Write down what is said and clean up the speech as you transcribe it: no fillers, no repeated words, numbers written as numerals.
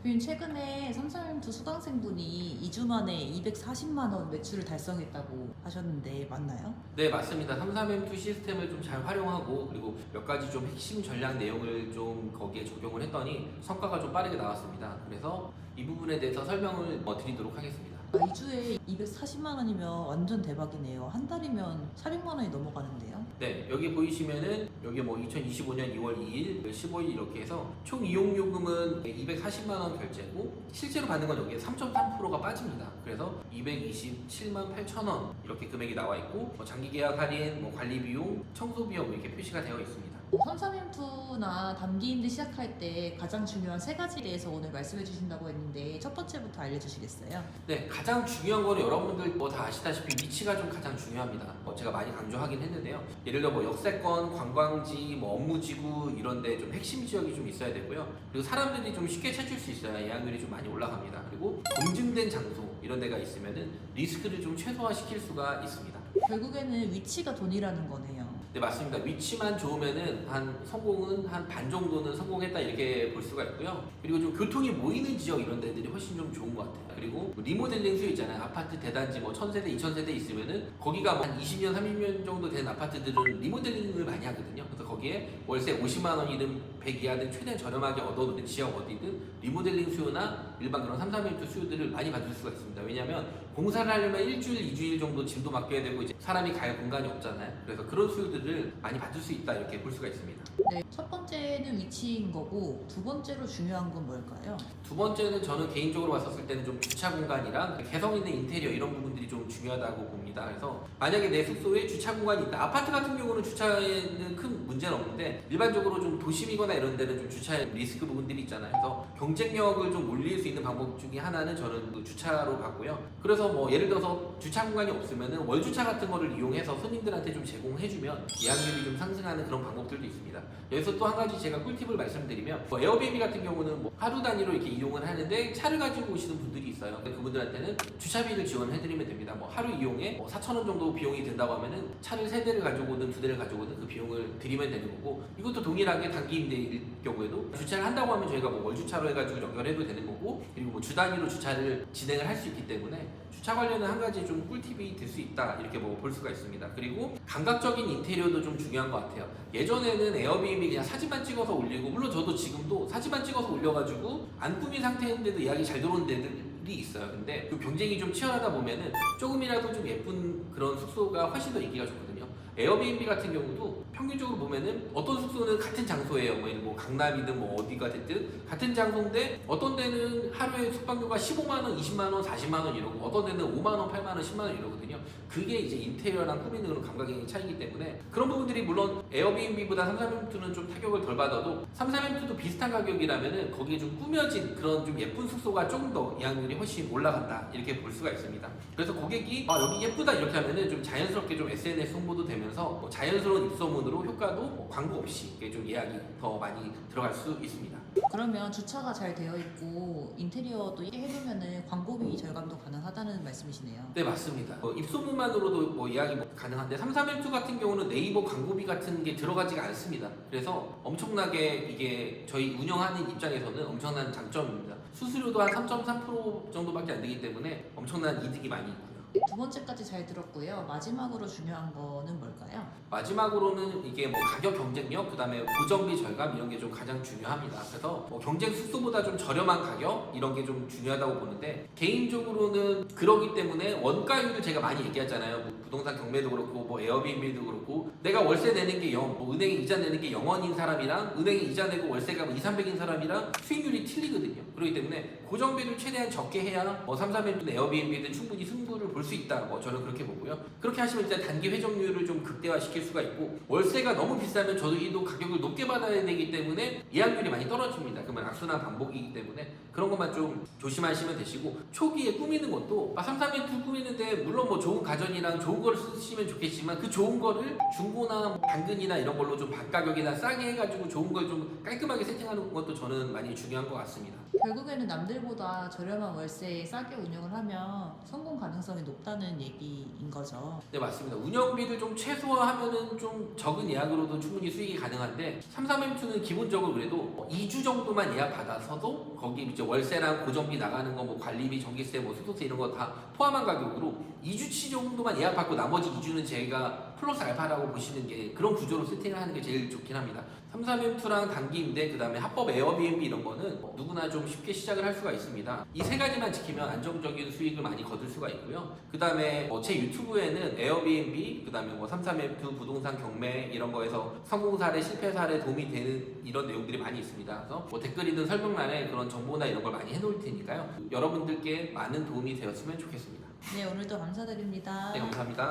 대표님 최근에 삼성일트 수강생분이 2주 만에 240만 원 매출을 달성했다고 하셨는데 맞나요? 네, 맞습니다. 33M2 시스템을 좀 잘 활용하고 그리고 몇 가지 좀 핵심 전략 내용을 좀 거기에 적용을 했더니 성과가 좀 빠르게 나왔습니다. 그래서 이 부분에 대해서 설명을 드리도록 하겠습니다. 2주에 240만 원이면 완전 대박이네요. 한 달이면 400만 원이 넘어가는데요. 네, 여기 보이시면은 여기 뭐 2025년 2월 2일, 15일 이렇게 해서 총 이용 요금은 240만 원 결제고 실제로 받는 건 여기에 3.3%가 빠집니다. 그래서 227만 8천 원 이렇게 금액이 나와 있고 장기 계약 할인, 관리 비용, 청소 비용 이렇게 표시가 되어 있습니다. 삼삼엠투나 단기임대 시작할 때 가장 중요한 세 가지에 대해서 오늘 말씀해 주신다고 했는데 첫 번째부터 알려주시겠어요? 네, 가장 중요한 거는 여러분들 다 아시다시피 위치가 좀 가장 중요합니다. 제가 많이 강조하긴 했는데요. 예를 들어 역세권, 관광지, 업무지구 이런데 좀 핵심 지역이 좀 있어야 되고요. 그리고 사람들이 좀 쉽게 찾을 수 있어야 예약률이 좀 많이 올라갑니다. 그리고 검증된 장소 이런 데가 있으면은 리스크를 좀 최소화시킬 수가 있습니다. 결국에는 위치가 돈이라는 거네요. 네, 맞습니다. 위치만 좋으면은 성공은 한 반 정도는 성공했다 이렇게 볼 수가 있고요. 그리고 좀 교통이 모이는 지역 이런 데들이 훨씬 좀 좋은 것 같아요. 그리고 리모델링 수요 있잖아요. 아파트 대단지 1000세대, 2000세대 있으면은 거기가 한 20년, 30년 정도 된 아파트들은 리모델링을 많이 하거든요. 그래서 거기에 월세 50만 원이든 100 이하든 최대한 저렴하게 얻어놓는 지역 어디든 리모델링 수요나 일반 그런 33M2 수요들을 많이 받을 수가 있습니다. 왜냐하면 공사를 하려면 일주일, 2주일 정도 짐도 맡겨야 되고 이제 사람이 갈 공간이 없잖아요. 그래서 그런 수요들을 많이 받을 수 있다 이렇게 볼 수가 있습니다. 네, 첫 번째는 위치인 거고 두 번째로 중요한 건 뭘까요? 두 번째는 저는 개인적으로 봤었을 때는 좀 주차 공간이랑 개성 있는 인테리어 이런 부분들이 좀 중요하다고 봅니다. 그래서 만약에 내 숙소에 주차 공간이 있다. 아파트 같은 경우는 주차에는 큰 문제는 없는데 일반적으로 좀 도심이거나 이런 데는 좀 주차에 리스크 부분들이 있잖아요. 그래서 경쟁력을 좀 올릴 수 있는 방법 중에 하나는 저는 그 주차로 봤고요. 그래서 예를 들어서 주차 공간이 없으면은 월주차 같은 거를 이용해서 손님들한테 좀 제공해주면 예약률이 좀 상승하는 그런 방법들도 있습니다. 여기서 또 한 가지 제가 꿀팁을 말씀드리면 에어비앤비 같은 경우는 하루 단위로 이렇게 이용을 하는데 차를 가지고 오시는 분들이 있어요. 그분들한테는 주차비를 지원해드리면 됩니다. 하루 이용에 4,000원 정도 비용이 든다고 하면은 차를 3대를 가지고 오든 2대를 가지고 오든 그 비용을 드리면 되는 거고 이것도 동일하게 단기 임대일 경우에도 주차를 한다고 하면 저희가 월주차로 해가지고 연결해도 되는 거고 그리고 주 단위로 주차를 진행을 할 수 있기 때문에 주차 관련은 한 가지 좀 꿀팁이 될 수 있다 이렇게 볼 수가 있습니다. 그리고 감각적인 인테리어도 좀 중요한 것 같아요. 예전에는 에어비앤비 그냥 사진만 찍어서 올리고 물론 저도 지금도 사진만 찍어서 올려가지고 안 꾸민 상태인데도 예약이 잘 들어오는 데들이 있어요. 근데 그 경쟁이 좀 치열하다 보면은 조금이라도 좀 예쁜 그런 숙소가 훨씬 더 인기가 좋거든요. 에어비앤비 같은 경우도 평균적으로 보면은 어떤 숙소는 같은 장소예요. 강남이든 어디가 됐든 같은 장소인데 어떤 데는 하루에 숙박료가 15만 원, 20만 원, 40만 원 이러고 어떤 데는 5만 원, 8만 원, 10만 원 이러거든요. 그게 이제 인테리어랑 꾸미는 그런 감각의 차이기 때문에 그런 부분들이 물론 에어비앤비보다 33M2는 좀 타격을 덜 받아도 33M2도 비슷한 가격이라면은 거기에 좀 꾸며진 그런 좀 예쁜 숙소가 조금 더 예약률이 훨씬 올라간다 이렇게 볼 수가 있습니다. 그래서 고객이 여기 예쁘다 이렇게 하면은 좀 자연스럽게 좀 SNS 홍보도 되면서 자연스러운 입소문으로 효과도 광고 없이 좀 예약이 더 많이 들어갈 수 있습니다. 그러면 주차가 잘 되어 있고 인테리어도 해놓으면 광고비 절감도 가능하다는 말씀이시네요. 네, 맞습니다. 입소문만으로도 예약이 가능한데 33M2 같은 경우는 네이버 광고비 같은 게 들어가지가 않습니다. 그래서 엄청나게 이게 저희 운영하는 입장에서는 엄청난 장점입니다. 수수료도 한 3.3% 정도밖에 안 되기 때문에 엄청난 이득이 많이 있고요. 두 번째까지 잘 들었고요. 마지막으로 중요한 거는 뭘까요? 마지막으로는 이게 가격 경쟁력, 그 다음에 고정비 절감 이런 게 좀 가장 중요합니다. 그래서 경쟁 숙소보다 좀 저렴한 가격 이런 게 좀 중요하다고 보는데 개인적으로는 그러기 때문에 원가율을 제가 많이 얘기하잖아요. 부동산 경매도 그렇고 에어비앤비도 그렇고 내가 월세 내는 게 은행에 이자 내는 게 0원인 사람이랑 은행에 이자 내고 월세가 2, 300인 사람이랑 수익률이 틀리거든요. 그렇기 때문에 고정비를 최대한 적게 해야 33M2든 에어비앤비든 충분히 승부를 볼 수 있다. 저는 그렇게 보고요. 그렇게 하시면 이제 단기 회전율을 좀 극대화시킬 수가 있고 월세가 너무 비싸면 저희도 가격을 높게 받아야 되기 때문에 예약률이 많이 떨어집니다. 그러면 악순환 반복이기 때문에 그런 것만 좀 조심하시면 되시고 초기에 꾸미는 것도 33M2 꾸미는데 물론 좋은 가전이랑 좋은 걸 쓰시면 좋겠지만 그 좋은 거를 중고나 당근이나 이런 걸로 좀 반가격이나 싸게 해가지고 좋은 걸 좀 깔끔하게 세팅하는 것도 저는 많이 중요한 것 같습니다. 결국에는 남들보다 저렴한 월세에 싸게 운영을 하면 성공 가능성이 높다는 얘기인 거죠. 네, 맞습니다. 운영비를 좀 최소화하면은 좀 적은 예약으로도 충분히 수익이 가능한데 33M2는 기본적으로 그래도 2주 정도만 예약 받아서도 거기 이제 월세랑 고정비 나가는 거 뭐 관리비, 전기세, 뭐 수도세 이런 거 다 포함한 가격으로 2주치 정도만 예약 받고 나머지 2주는 제가 플러스 알파라고 보시는 게 그런 구조로 세팅을 하는 게 제일 좋긴 합니다. 33M2랑 단기 임대, 그 다음에 합법 에어비앤비 이런 거는 누구나 좀 쉽게 시작을 할 수가 있습니다. 이 세 가지만 지키면 안정적인 수익을 많이 거둘 수가 있고요. 그 다음에 제 유튜브에는 에어비앤비, 그 다음에 33M2 부동산 경매 이런 거에서 성공 사례, 실패 사례 도움이 되는 이런 내용들이 많이 있습니다. 그래서 댓글이든 설명란에 그런 정보나 이런 걸 많이 해놓을 테니까요. 여러분들께 많은 도움이 되었으면 좋겠습니다. 네, 오늘도 감사드립니다. 네, 감사합니다.